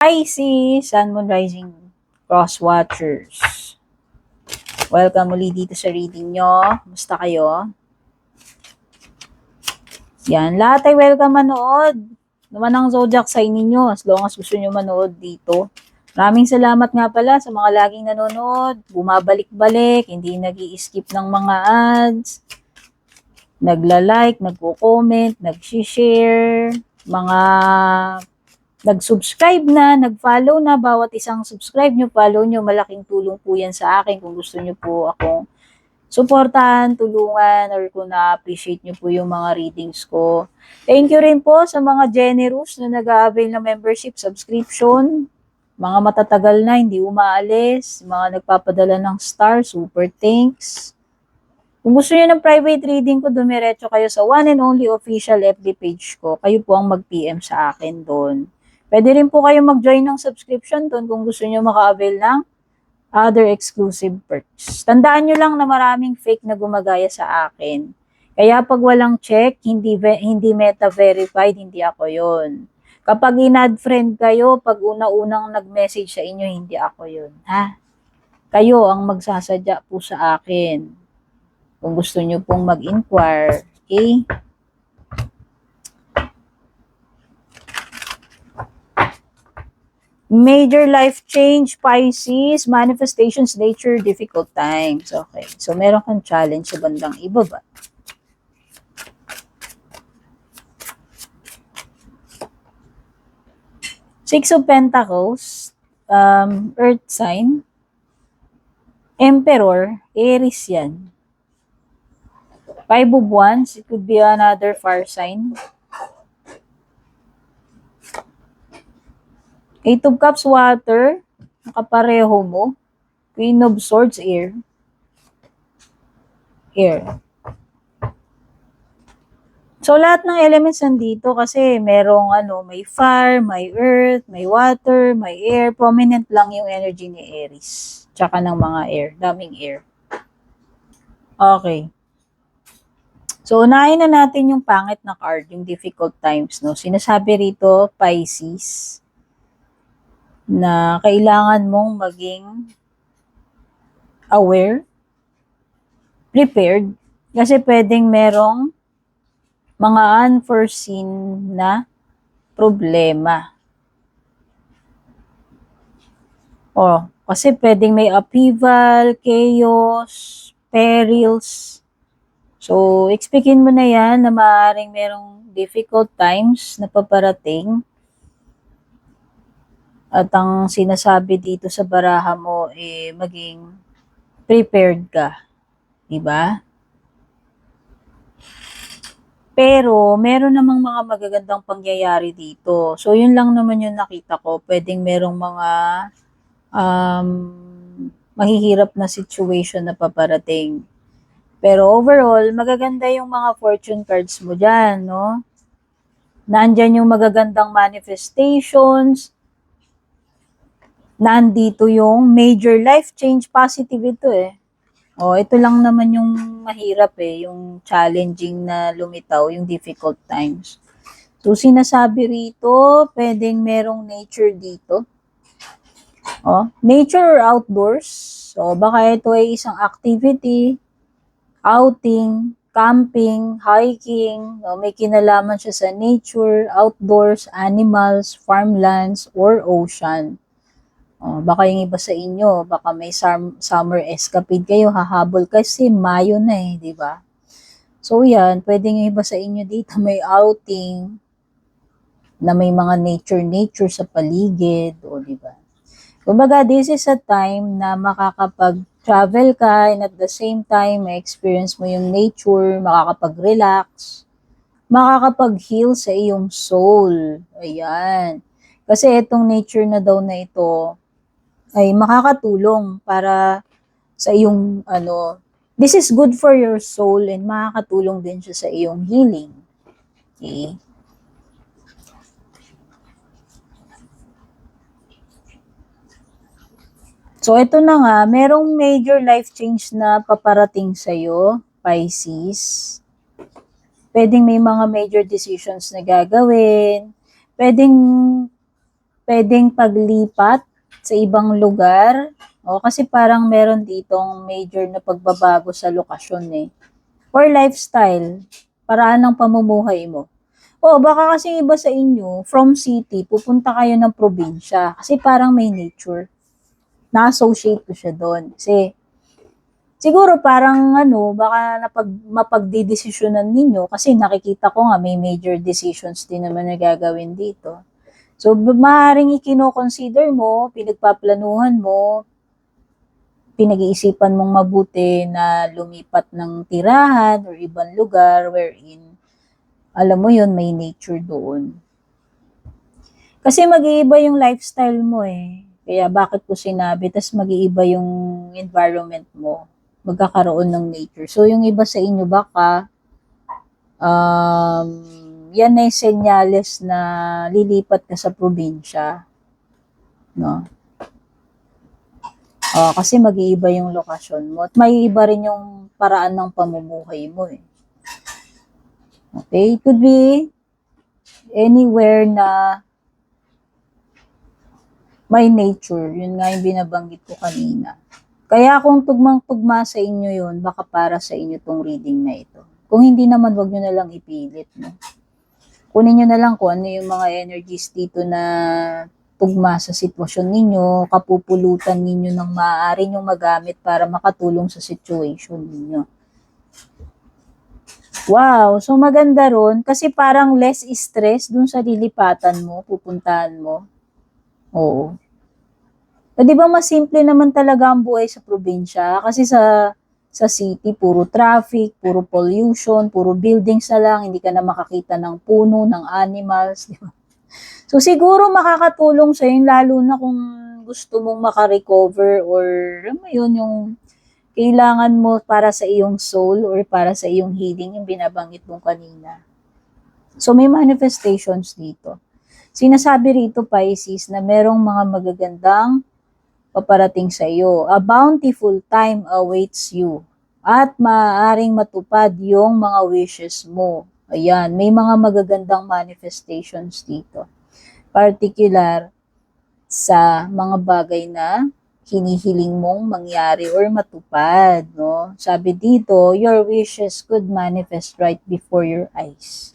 Pisces, Sun, Moon, Rising, Cross Watchers. Welcome muli dito sa reading nyo. Kumusta kayo? Yan, lahat ay welcome manood. Naman ang zodiac sign ninyo as long as gusto nyo manood dito. Maraming salamat nga pala sa mga laging nanonood, bumabalik-balik, hindi nag-i-skip ng mga ads, nagla-like, nagko-comment, nag-share, mga nag-subscribe na, nag-follow na, bawat isang subscribe nyo, follow nyo, malaking tulong po yan sa akin kung gusto nyo po akong suportahan, tulungan, or kung na-appreciate nyo po yung mga readings ko. Thank you rin po sa mga generous na nag-a-avail ng membership, subscription, mga matatagal na, hindi umaalis, mga nagpapadala ng star, super thanks. Kung gusto niyo ng private reading ko, dumiretso kayo sa one and only official FB page ko. Kayo po ang mag-PM sa akin doon. Pwede rin po kayo mag-join ng subscription doon kung gusto niyo maka-avail ng other exclusive perks. Tandaan nyo lang na maraming fake na gumagaya sa akin. Kaya pag walang check, hindi meta-verified, hindi ako yon. Kapag in-add friend kayo, pag una-unang nag-message sa inyo, hindi ako yon. Ha? Kayo ang magsasadya po sa akin. Kung gusto nyo pong mag-inquire, okay? Major life change, Pisces, manifestations, nature, difficult times. Okay. So, meron kang challenge sa bandang ibaba. Six of Pentacles, Earth sign, Emperor, Aries yan. Five of Wands, it could be another fire sign. Eight of Cups, water, nakapareho mo. Queen of Swords, air. Air. So, lahat ng elements nandito kasi merong may fire, may earth, may water, may air. Prominent lang yung energy ni Aries. Tsaka ng mga air. Daming air. Okay. So, unahin na natin yung pangit na card, yung difficult times, no? Sinasabi rito, Pisces, na kailangan mong maging aware, prepared, kasi pwedeng merong mga unforeseen na problema. Kasi pwedeng may upheaval, chaos, perils. So, expectin mo na yan na maaaring merong difficult times na paparating. At ang sinasabi dito sa baraha mo, maging prepared ka. Diba? Pero, meron namang mga magagandang pangyayari dito. So, yun lang naman yung nakita ko. Pwedeng merong mga mahihirap na situation na paparating. Pero overall, magaganda yung mga fortune cards mo dyan, no? Nandyan yung magagandang manifestations. Nandito yung major life change, positive ito ito lang naman yung mahirap yung challenging na lumitaw, yung difficult times. So, sinasabi rito, pwedeng merong nature dito. Nature or outdoors. So, baka ito ay isang activity, outing, camping, hiking. May kinalaman siya sa nature, outdoors, animals, farmlands, or ocean. Baka yung iba sa inyo, baka may summer escapade kayo, hahabol kasi Mayo na di ba? So yan, pwedeng yung iba sa inyo dito may outing na may mga nature sa paligid, di ba? Kumbaga, this is a time na makakapag-travel ka and at the same time, ma-experience mo yung nature, makakapag-relax, makakapag-heal sa iyong soul. Ayan. Kasi itong nature na daw na ito, ay makakatulong para sa iyong this is good for your soul and makakatulong din siya sa iyong healing. Okay? So ito na nga, merong major life change na paparating sa iyo, Pisces. Pwedeng may mga major decisions na gagawin. Pwedeng pwedeng paglipat sa ibang lugar. O, kasi parang meron ditong major na pagbabago sa lokasyon eh. Or lifestyle, paraan ng pamumuhay mo. O, baka kasi iba sa inyo, from city, pupunta kayo ng probinsya. Kasi parang may nature. Na-associate ko siya doon. Kasi, siguro parang baka mapagdidesisyonan ninyo. Kasi nakikita ko nga may major decisions din naman na gagawin dito. So, maaaring ikino-consider mo, pinagpaplanuhan mo, pinag-iisipan mong mabuti na lumipat ng tirahan or ibang lugar wherein, alam mo yun, may nature doon. Kasi mag-iiba yung lifestyle mo eh. Kaya bakit ko sinabi, tas mag-iiba yung environment mo. Magkakaroon ng nature. So, yung iba sa inyo baka, yan ay senyales na lilipat ka sa probinsya. No? Kasi mag-iiba yung lokasyon mo. At may iba rin yung paraan ng pamumuhay mo eh. Okay? It could be anywhere na may nature. Yun nga yung binabanggit ko kanina. Kaya kung tugmang-tugma sa inyo yun, baka para sa inyo tong reading na ito. Kung hindi naman, wag nyo na lang ipilit. No? Kunin nyo na lang kung ano yung mga energies dito na tugma sa sitwasyon ninyo, kapupulutan ninyo ng maaari nyong magamit para makatulong sa situation ninyo. Wow, so maganda ron kasi parang less stress dun sa lilipatan mo, pupuntahan mo. Oo. Di ba mas simple naman talaga ang buhay sa probinsya? Kasi sa city, puro traffic, puro pollution, puro buildings na lang, hindi ka na makakita ng puno, ng animals, di ba? So, siguro makakatulong sa yun, lalo na kung gusto mong makarecover or, alam mo yun, yung kailangan mo para sa iyong soul or para sa iyong healing, yung binabanggit mong kanina. So, may manifestations dito. Sinasabi rito, Pisces, na merong mga magagandang paparating sa iyo. A bountiful time awaits you. At maaaring matupad yung mga wishes mo. Ayan, may mga magagandang manifestations dito. Particular sa mga bagay na hinihiling mong mangyari or matupad, no? Sabi dito, your wishes could manifest right before your eyes.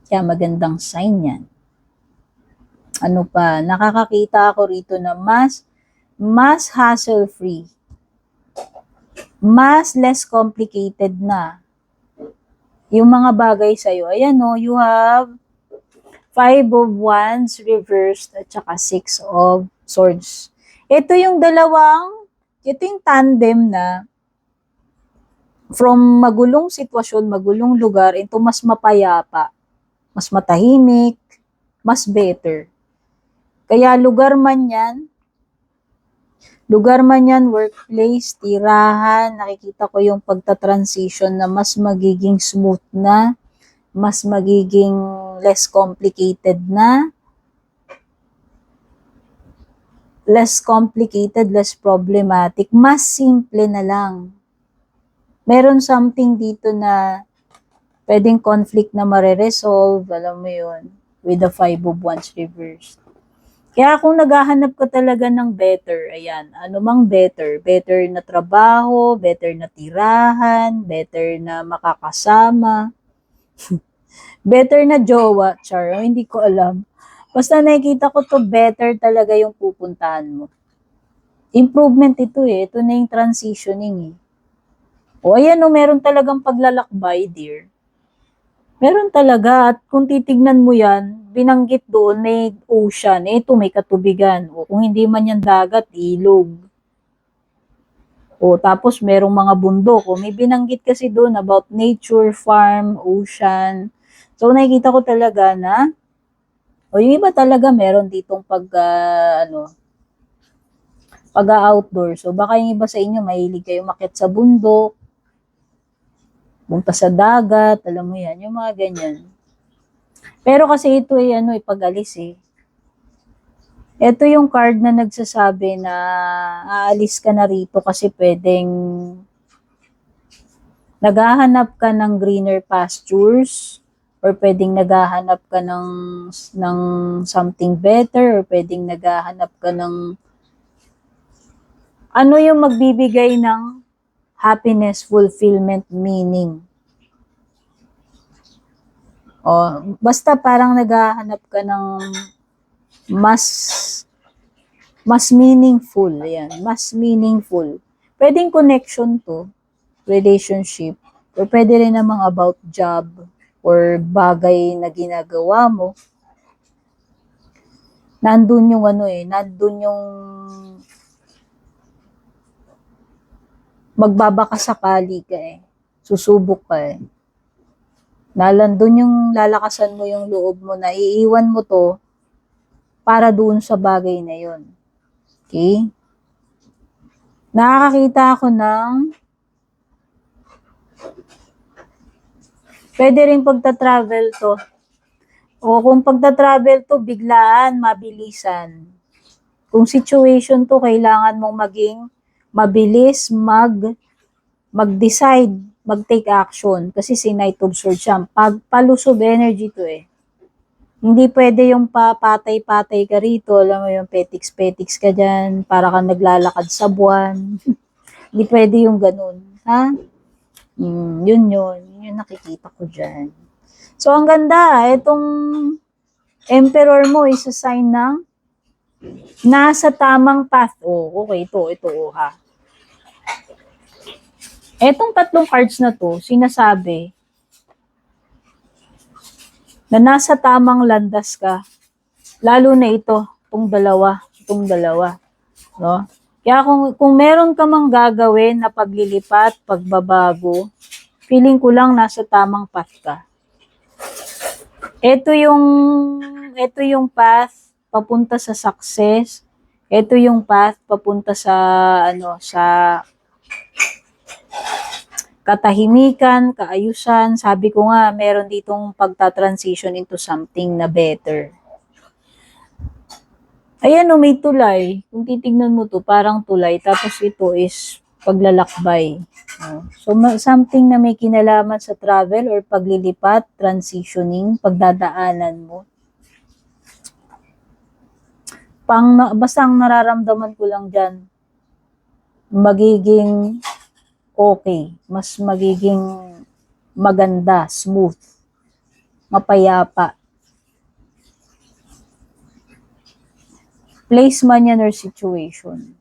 Kaya magandang sign yan. Ano pa? Nakakakita ako rito na mas hassle-free. Mas less complicated na yung mga bagay sa'yo. Ayan no, you have 5 of Wands reversed at saka 6 of Swords. Ito yung tandem na from magulong sitwasyon, magulong lugar, ito mas mapayapa, mas matahimik, mas better. Kaya lugar man yan, workplace, tirahan, nakikita ko yung pagta-transition na mas magiging smooth na, mas magiging less complicated na, less problematic, mas simple na lang. Meron something dito na pwedeng conflict na mare-resolve, alam mo yun, with the 5 of Wands reversed. Kaya kung naghahanap ka talaga ng better, ayan, anumang better na trabaho, better na tirahan, better na makakasama, better na jowa, char, hindi ko alam. Basta nakikita ko to, better talaga yung pupuntahan mo. Improvement ito eh, ito na yung transitioning eh. O ayan o, meron talagang paglalakbay, dear. Meron talaga, at kung titignan mo yan, binanggit doon, may ocean, ito may katubigan. O kung hindi man yan dagat, ilog. O tapos merong mga bundok. O may binanggit kasi doon about nature, farm, ocean. So nakikita ko talaga na, o yung iba talaga meron ditong pag-outdoor. So baka yung iba sa inyo, mahilig kayo umakyat sa bundok, punta sa dagat, alam mo yan, yung mga ganyan. Pero kasi ito ay pag-alis eh. Ito yung card na nagsasabi na aalis ka na rito kasi pwedeng naghahanap ka ng greener pastures or pwedeng naghahanap ka ng something better, or pwedeng naghahanap ka ng ano yung magbibigay ng happiness, fulfillment, meaning. O, basta parang naghahanap ka ng mas meaningful, yan, mas meaningful. Pwedeng connection to, relationship, or pwede rin namang about job, or bagay na ginagawa mo. Nandun yung nandun yung magbabaka sakali ka susubok ka Nalandun yung lalakasan mo yung loob mo na iiwan mo to para doon sa bagay na yun. Okay? Nakakakita ako ng pwede rin pagta-travel to. O kung pagta-travel to, biglaan, mabilisan. Kung situation to, kailangan mong maging mabilis, mag-decide, mag-take action. Kasi si Knight of Swords siya. Palusob energy to Hindi pwede yung papatay-patay ka rito, alam mo yung petiks-petiks ka dyan, para kang naglalakad sa buwan. Hindi pwede yung ganun. Ha? Yun nakikita ko dyan. So, ang ganda, itong Emperor mo is a sign ng nasa tamang path. Okay, ito, ha. Etong tatlong cards na to, sinasabi na nasa tamang landas ka. Lalo na itong dalawa. No? Kaya kung meron ka mang gagawin na paglilipat, pagbabago, feeling ko lang nasa tamang path ka. Ito yung path papunta sa success. Ito yung path papunta sa katahimikan, kaayusan. Sabi ko nga, meron ditong pagta-transition into something na better. Ayan may tulay. Kung titignan mo to, parang tulay. Tapos ito is paglalakbay. So, something na may kinalaman sa travel or paglilipat, transitioning, pagdadaanan mo. Basta ang nararamdaman ko lang dyan, magiging okay. Mas magiging maganda, smooth, mapayapa. Place man yan or situation.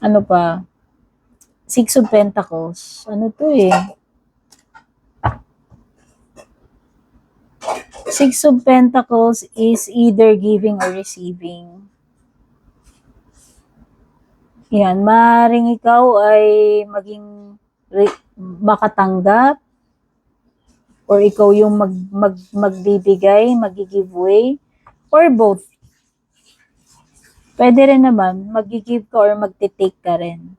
Ano pa? Six of Pentacles. Ano to Six of Pentacles is either giving or receiving. Yan, maaaring ikaw ay maging makatanggap or ikaw yung magbibigay, mag-giveaway, or both. Pwede rin naman, mag-give ka or mag-take ka rin.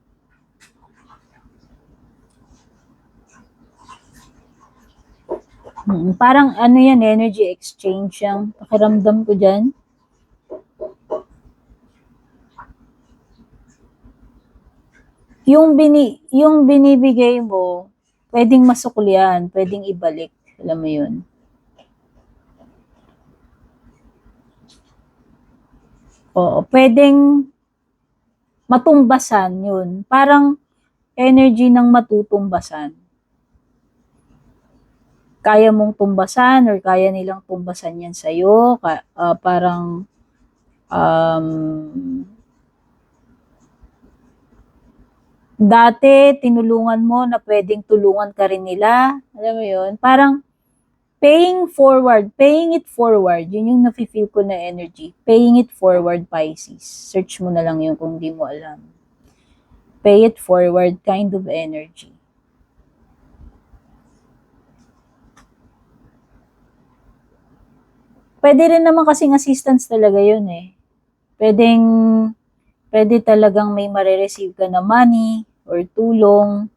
Parang energy exchange yung pakiramdam ko dyan. Yung binibigay mo, pwedeng masuklian, pwedeng ibalik. Alam mo yun. Oo, pwedeng matumbasan yun. Parang energy ng matutumbasan. Kaya mong tumbasan or kaya nilang tumbasan yan sa'yo. Parang dati tinulungan mo na pwedeng tulungan ka rin nila. Alam mo yun? Parang paying it forward. Yun yung nafe-feel ko na energy. Paying it forward, Pisces. Search mo na lang yun kung di mo alam. Pay it forward kind of energy. Pwede rin naman kasing assistance talaga yun Pwede talagang may marireceive ka na money or tulong.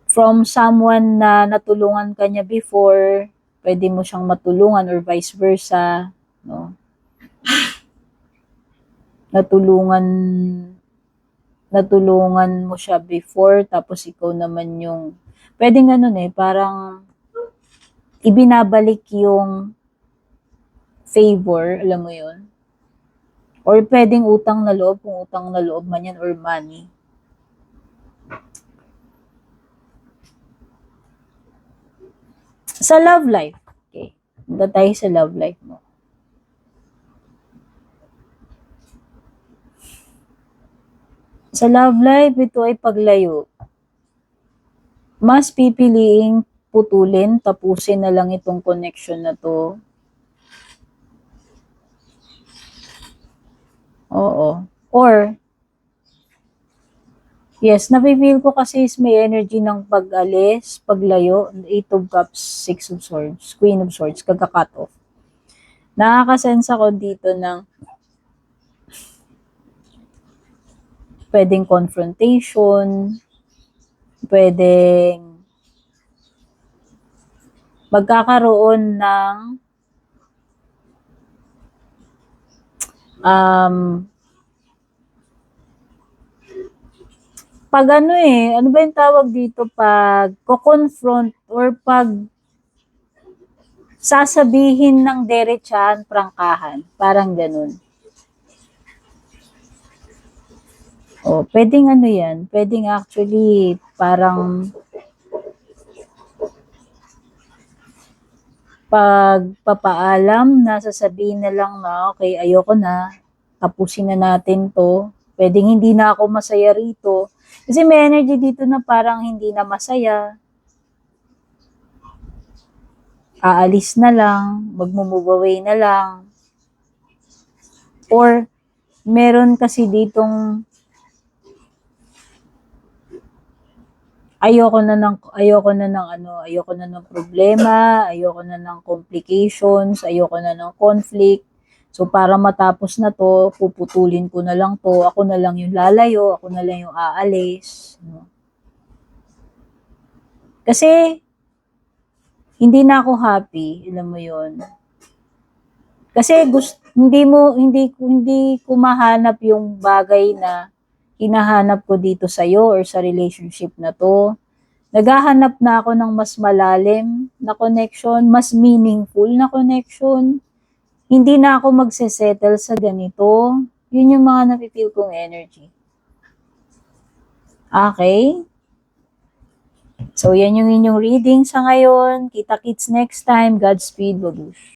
From someone na natulungan ka niya before, pwede mo siyang matulungan or vice versa, no? Natulungan natulungan mo siya before, tapos ikaw naman yung, pwedeng ganun parang ibinabalik yung favor, alam mo yun? Or pwedeng utang na loob, kung utang na loob man yan, or money. Sa love life, okay. Punta tayo sa love life mo. Sa love life, ito ay paglayo. Mas pipiliing putulin, tapusin na lang itong connection na to. Oo. Or, yes, napipil ko kasi is may energy ng pag-alis, paglayo, 8 of Cups, 6 of Swords, Queen of Swords, kagka-cut off. Nakakasense ako dito ng pwedeng confrontation, pwedeng magkakaroon ng pag ano ano ba yung tawag dito, pag ko-confront or pag sasabihin ng derechahan, prangkahan, parang ganun. O, pwedeng ano yan, pwedeng actually parang pagpapaalam na sasabihin na lang na okay, ayoko na, tapusin na natin to, pwedeng hindi na ako masaya rito. Kasi may energy dito na parang hindi na masaya. Aalis na lang, mag-move away na lang. Or, meron kasi ditong ayoko na ng problema, ayoko na ng complications, ayoko na ng conflict. So, para matapos na to, puputulin ko na lang to, ako na lang yung lalayo, ako na lang yung aalis. Kasi, hindi na ako happy, alam mo yun. Kasi hindi ko mahanap yung bagay na hinahanap ko dito sa'yo or sa relationship na to. Naghahanap na ako ng mas malalim na connection, mas meaningful na connection. Hindi na ako magsesettle sa ganito. Yun yung mga napipil kong energy. Okay? So, yan yung inyong reading sa ngayon. Kita-kits next time. Godspeed, babush.